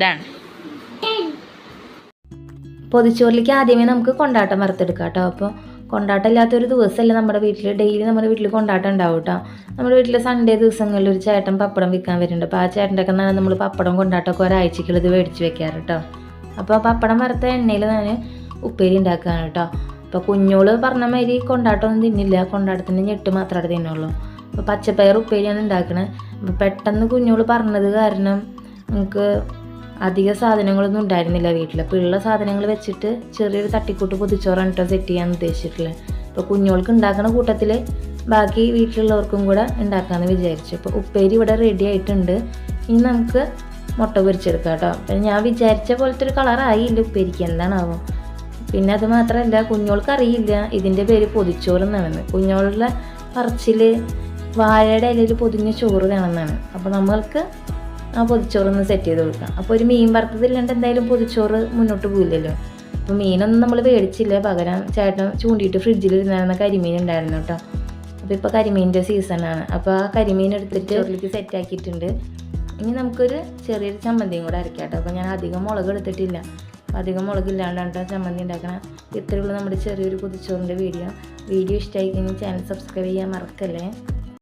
Done. പൊതിച്ചോറിലേക്ക് ആദ്യമേ നമുക്ക് കൊണ്ടാട്ടം വറുത്തെടുക്കാം കേട്ടോ. അപ്പോൾ കൊണ്ടാട്ടം ഇല്ലാത്തൊരു ദിവസമല്ല നമ്മുടെ വീട്ടിൽ. ഡെയിലി നമ്മുടെ വീട്ടിൽ കൊണ്ടാട്ടം ഉണ്ടാവും കേട്ടോ. നമ്മുടെ വീട്ടിൽ സൺഡേ ദിവസങ്ങളിൽ ഒരു ചേട്ടൻ പപ്പടം വിൽക്കാൻ വരുന്നുണ്ട്. അപ്പോൾ ആ ചേട്ടൻ്റെ ഒക്കെ നമ്മൾ പപ്പടം കൊണ്ടാട്ടമൊക്കെ ഒരാഴ്ചക്കുള്ളത് മേടിച്ച് വെക്കാറ് കേട്ടോ. അപ്പോൾ പപ്പടം വറുത്ത എണ്ണയിൽ ഞാൻ ഉപ്പേരി ഉണ്ടാക്കുകയാണ് കേട്ടോ. അപ്പോൾ കുഞ്ഞോള് പറഞ്ഞ മാതിരി കൊണ്ടാട്ടമൊന്നും തിന്നില്ല, കൊണ്ടാട്ടത്തിൻ്റെ ഞെട്ട് മാത്രമേ തിന്നുള്ളൂ. അപ്പോൾ പച്ചപ്പയർ ഉപ്പേരിയാണ് ഉണ്ടാക്കണത്. അപ്പോൾ പെട്ടെന്ന് കുഞ്ഞോള് പറഞ്ഞത് കാരണം നമുക്ക് അധിക സാധനങ്ങളൊന്നും ഉണ്ടായിരുന്നില്ല വീട്ടിൽ. അപ്പോൾ ഉള്ള സാധനങ്ങൾ വെച്ചിട്ട് ചെറിയൊരു തട്ടിക്കൂട്ട് പൊതിച്ചോറാണ് കേട്ടോ സെറ്റ് ചെയ്യാൻ ഉദ്ദേശിച്ചിട്ടുള്ളത്. അപ്പോൾ കുഞ്ഞോൾക്ക് ഉണ്ടാക്കുന്ന കൂട്ടത്തിൽ ബാക്കി വീട്ടിലുള്ളവർക്കും കൂടെ ഉണ്ടാക്കാമെന്ന് വിചാരിച്ചു. അപ്പോൾ ഉപ്പേരി ഇവിടെ റെഡി ആയിട്ടുണ്ട്. ഇനി നമുക്ക് മുട്ട പൊരിച്ചെടുക്കാം കേട്ടോ. അപ്പം ഞാൻ വിചാരിച്ച പോലത്തെ ഒരു കളറായില്ല ഉപ്പേരിക്ക്, എന്താണാവോ. പിന്നെ അത് മാത്രമല്ല കുഞ്ഞോൾക്ക് അറിയില്ല ഇതിൻ്റെ പേര് പൊതിച്ചോറെന്നാണെന്ന്. കുഞ്ഞോളുടെ പറച്ചിൽ വാഴയുടെ ഇലയിൽ പൊതിഞ്ഞ ചോറ് വേണമെന്നാണ്. അപ്പോൾ നമ്മൾക്ക് ആ പൊതിച്ചോറൊന്ന് സെറ്റ് ചെയ്ത് കൊടുക്കാം. അപ്പോൾ ഒരു മീൻ വറുത്തതില്ലാണ്ട് എന്തായാലും പൊതിച്ചോറ് മുന്നോട്ട് പോയില്ലല്ലോ. അപ്പോൾ മീനൊന്നും നമ്മൾ മേടിച്ചില്ല, പകരം ചേട്ടൻ ചൂണ്ടിയിട്ട് ഫ്രിഡ്ജിലിരുന്ന കരിമീൻ ഉണ്ടായിരുന്നു കേട്ടോ. അപ്പോൾ ഇപ്പോൾ കരിമീനിൻ്റെ സീസണാണ്. അപ്പോൾ ആ കരിമീൻ എടുത്തിട്ട് ചോറിലേക്ക് സെറ്റാക്കിയിട്ടുണ്ട്. ഇനി നമുക്കൊരു ചെറിയൊരു ചമ്മന്തിയും കൂടെ അരക്കാം കേട്ടോ. അപ്പോൾ ഞാൻ അധികം മുളക് എടുത്തിട്ടില്ല, അപ്പോൾ അധികം മുളകില്ലാണ്ടാണ് കേട്ടോ ചമ്മന്തി ഉണ്ടാക്കണം. ഇത്രയുള്ള നമ്മുടെ ചെറിയൊരു പൊതിച്ചോറിൻ്റെ വീഡിയോ ഇഷ്ടമായി കഴിഞ്ഞാൽ ചാനൽ സബ്സ്ക്രൈബ് ചെയ്യാൻ മറക്കല്ലേ.